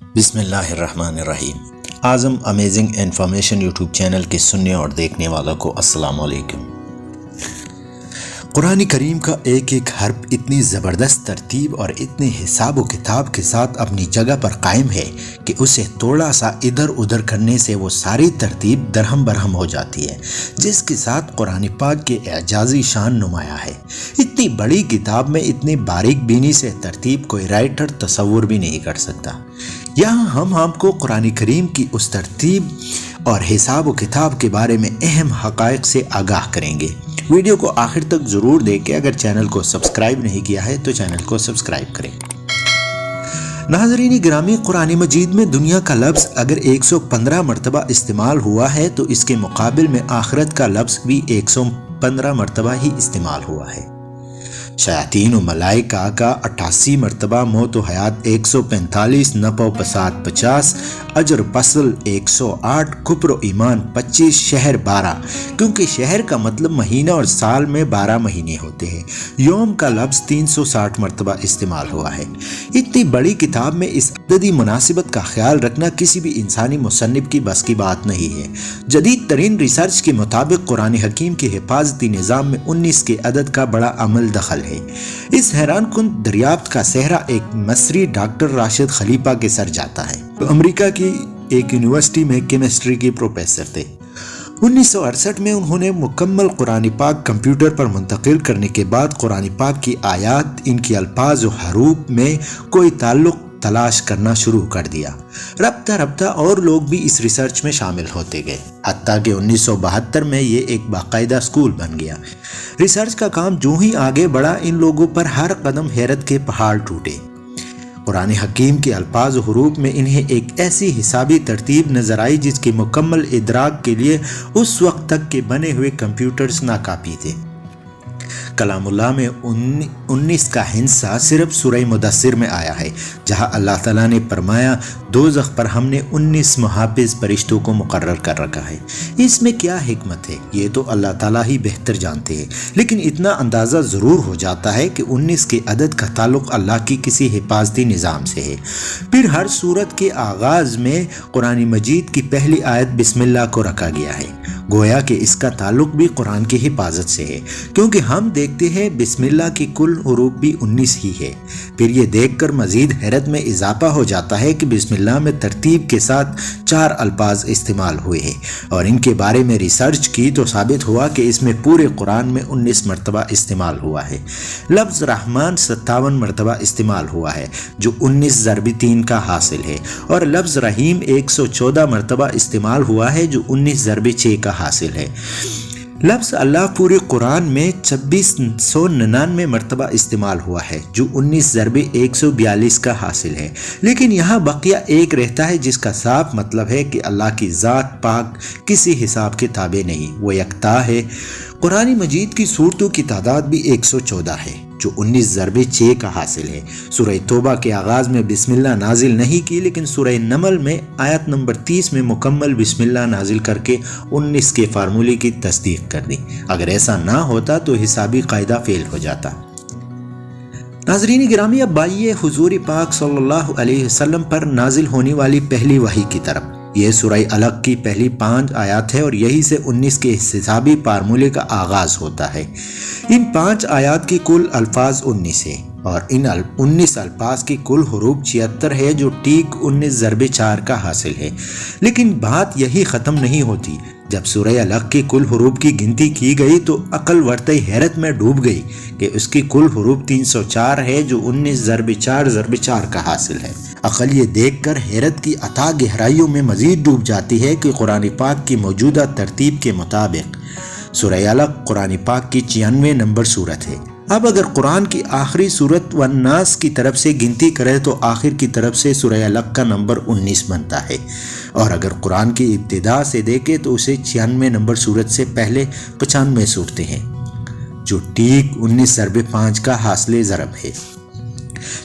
بسم اللہ الرحمن الرحیم۔ اعظم امیزنگ انفارمیشن یوٹیوب چینل کے سننے اور دیکھنے والوں کو السلام علیکم۔ قرآن کریم کا ایک ایک حرف اتنی زبردست ترتیب اور اتنے حساب و کتاب کے ساتھ اپنی جگہ پر قائم ہے کہ اسے تھوڑا سا ادھر ادھر کرنے سے وہ ساری ترتیب درہم برہم ہو جاتی ہے، جس کے ساتھ قرآن پاک کے اعجازی شان نمایاں ہے۔ اتنی بڑی کتاب میں اتنی باریک بینی سے ترتیب کوئی رائٹر تصور بھی نہیں کر سکتا۔ یہاں ہم آپ کو قرآن کریم کی اس ترتیب اور حساب و کتاب کے بارے میں اہم حقائق سے آگاہ کریں گے۔ ویڈیو کو آخر تک ضرور دیکھیں۔ اگر چینل کو سبسکرائب نہیں کیا ہے تو چینل کو سبسکرائب کریں۔ ناظرین گرامی، قرآن مجید میں دنیا کا لفظ اگر 115 مرتبہ استعمال ہوا ہے تو اس کے مقابل میں آخرت کا لفظ بھی 115 مرتبہ ہی استعمال ہوا ہے۔ شیاطین و ملائکہ کا 88 مرتبہ، موت و حیات 145، نفع و فساد 50، اجر فصل 108، کفر و ایمان 25، شہر 12، کیونکہ شہر کا مطلب مہینہ اور سال میں 12 مہینے ہوتے ہیں۔ یوم کا لفظ 360 مرتبہ استعمال ہوا ہے۔ اتنی بڑی کتاب میں اس عددی مناسبت کا خیال رکھنا کسی بھی انسانی مصنف کی بس کی بات نہیں ہے۔ جدید ترین ریسرچ کے مطابق قرآن حکیم کے حفاظتی نظام میں 19 کے عدد کا بڑا عمل دخل ہے۔ اس حیران کن دریافت کا سہرا ایک مصری ڈاکٹر راشد خلیفہ کے سر جاتا ہے، جو امریکہ کی ایک یونیورسٹی میں کیمسٹری کے پروفیسر تھے۔ 1968 میں انہوں نے مکمل قرآن پاک کمپیوٹر پر منتقل کرنے کے بعد قرآن پاک کی آیات، ان کے الفاظ و حروف میں کوئی تعلق تلاش کرنا شروع کر دیا۔ رفتہ رفتہ اور لوگ بھی اس ریسرچ میں شامل ہوتے گئے، حتیٰ کہ 1972 میں یہ ایک باقاعدہ اسکول بن گیا۔ ریسرچ کا کام جو ہی آگے بڑھا، ان لوگوں پر ہر قدم حیرت کے پہاڑ ٹوٹے۔ قرآن حکیم کے الفاظ و حروف میں انہیں ایک ایسی حسابی ترتیب نظر آئی جس کے مکمل ادراک کے لیے اس وقت تک کے بنے ہوئے کمپیوٹرز ناکافی تھے۔ کلام اللہ میں 19 کا ہندسہ صرف سورہ مدثر میں آیا ہے، جہاں اللہ تعالیٰ نے فرمایا دوزخ پر ہم نے 19 محافظ فرشتوں کو مقرر کر رکھا ہے۔ اس میں کیا حکمت ہے یہ تو اللہ تعالیٰ ہی بہتر جانتے ہیں، لیکن اتنا اندازہ ضرور ہو جاتا ہے کہ 19 کے عدد کا تعلق اللہ کی کسی حفاظتی نظام سے ہے۔ پھر ہر سورت کے آغاز میں قرآن مجید کی پہلی آیت بسم اللہ کو رکھا گیا ہے، گویا کہ اس کا تعلق بھی قرآن کی حفاظت سے ہے، کیونکہ ہم دیکھتے ہیں بسم اللہ کی کل حروف بھی 19 ہی ہے۔ پھر یہ دیکھ کر مزید حیرت میں اضافہ ہو جاتا ہے کہ بسم اللہ میں ترتیب کے ساتھ 4 الفاظ استعمال ہوئے ہیں، اور ان کے بارے میں ریسرچ کی تو ثابت ہوا کہ اس میں پورے قرآن میں 19 مرتبہ استعمال ہوا ہے۔ لفظ رحمان 57 مرتبہ استعمال ہوا ہے، جو 19 ضرب 3 کا حاصل ہے، اور لفظ رحیم 114 مرتبہ استعمال ہوا ہے، جو 19 ضرب 6 کا حاصل ہے۔ لفظ اللہ پورے قرآن میں 2699 مرتبہ استعمال ہوا ہے، جو 19 ضرب 142 کا حاصل ہے، لیکن یہاں بقیہ ایک رہتا ہے، جس کا صاف مطلب ہے کہ اللہ کی ذات پاک کسی حساب کے تابع نہیں، وہ یکتا ہے۔ قرآن مجید کی سورتوں کی تعداد بھی 114 ہے، جو 19 ضرب 6 کا حاصل ہے۔ سورہ توبہ کے آغاز میں بسم اللہ نازل نہیں کی، لیکن سورہ نمل میں آیت نمبر 30 میں مکمل بسم اللہ نازل کر کے 19 کے فارمولے کی تصدیق کر دی۔ اگر ایسا نہ ہوتا تو حسابی قاعدہ فیل ہو جاتا۔ ناظرین گرامی، اب آئیے حضور پاک صلی اللہ علیہ وسلم پر نازل ہونے والی پہلی وحی کی طرف۔ یہ سورہ علق کی پہلی 5 آیات ہے، اور یہی سے 19 کے حسابی فارمولے کا آغاز ہوتا ہے۔ ان 5 آیات کی کل الفاظ 19 ہے، اور ان 19 الفاظ کی کل حروف 76 ہے، جو ٹھیک 19 ضرب 4 کا حاصل ہے۔ لیکن بات یہی ختم نہیں ہوتی۔ جب سورہ علق کی کل حروف کی گنتی کی گئی تو عقل ورتے حیرت میں ڈوب گئی کہ اس کی کل حروف 304 ہے، جو 19 ضرب 4 ضرب 4 کا حاصل ہے۔ عقل یہ دیکھ کر حیرت کی اتھاہ گہرائیوں میں مزید ڈوب جاتی ہے کہ قرآن پاک کی موجودہ ترتیب کے مطابق سورہ علق قرآن پاک کی 96 نمبر سورت ہے۔ اب اگر قرآن کی آخری سورت والناس کی طرف سے گنتی کرے تو آخر کی طرف سے سورہ علق کا نمبر 19 بنتا ہے، اور اگر قرآن کی ابتدا سے دیکھے تو اسے 96 نمبر سورت سے پہلے 95 صورتیں ہیں، جو ٹھیک 19 ضرب 5 کا حاصل ضرب ہے،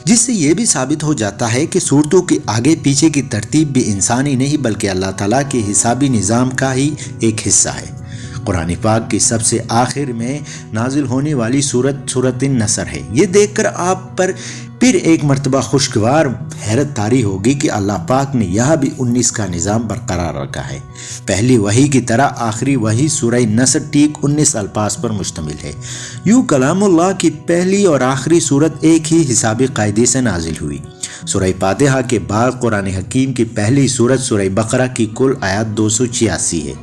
جس سے یہ بھی ثابت ہو جاتا ہے کہ صورتوں کے آگے پیچھے کی ترتیب بھی انسانی نہیں بلکہ اللہ تعالیٰ کے حسابی نظام کا ہی ایک حصہ ہے۔ قرآن پاک کی سب سے آخر میں نازل ہونے والی سورت النصر ہے۔ یہ دیکھ کر آپ پر پھر ایک مرتبہ خوشگوار حیرت طاری ہوگی کہ اللہ پاک نے یہاں بھی 19 کا نظام برقرار رکھا ہے۔ پہلی وحی کی طرح آخری وحی سورہ نصر ٹھیک 19 الفاظ پر مشتمل ہے۔ یوں کلام اللہ کی پہلی اور آخری صورت ایک ہی حسابی قاعدے سے نازل ہوئی۔ سورہ فاتحہ کے بعد قرآن حکیم کی پہلی صورت سورہ بقرہ کی کل آیات 286 ہے۔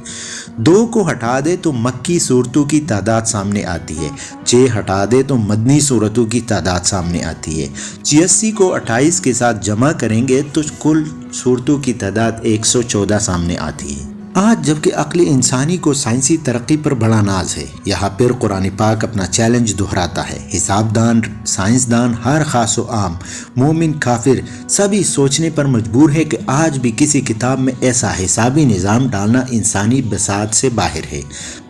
2 کو ہٹا دے تو مکی صورتوں کی تعداد سامنے آتی ہے، 6 ہٹا دے تو مدنی صورتوں کی تعداد سامنے آتی ہے۔ 86 کو 28 کے ساتھ جمع کریں گے تو کل صورتوں کی تعداد 114 سامنے آتی ہے۔ آج جبکہ عقل انسانی کو سائنسی ترقی پر بڑا ناز ہے، یہاں پر قرآن پاک اپنا چیلنج دہراتا ہے۔ حسابدان، سائنسدان، ہر خاص و عام، مومن، کافر، سبھی سوچنے پر مجبور ہے کہ آج بھی کسی کتاب میں ایسا حسابی نظام ڈالنا انسانی بساط سے باہر ہے۔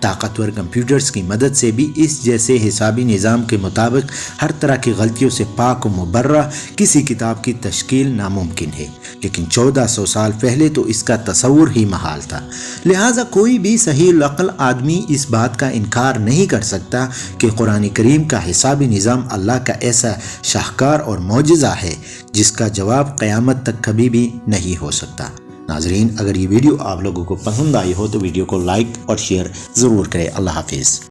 طاقتور کمپیوٹرز کی مدد سے بھی اس جیسے حسابی نظام کے مطابق ہر طرح کی غلطیوں سے پاک و مبرہ کسی کتاب کی تشکیل ناممکن ہے، لیکن 1400 سال پہلے تو اس کا تصور ہی محال تھا۔ لہٰذا کوئی بھی صحیح العقل آدمی اس بات کا انکار نہیں کر سکتا کہ قرآن کریم کا حسابی نظام اللہ کا ایسا شاہکار اور معجزہ ہے جس کا جواب قیامت تک کبھی بھی نہیں ہو سکتا۔ ناظرین، اگر یہ ویڈیو آپ لوگوں کو پسند آئی ہو تو ویڈیو کو لائک اور شیئر ضرور کریں۔ اللہ حافظ۔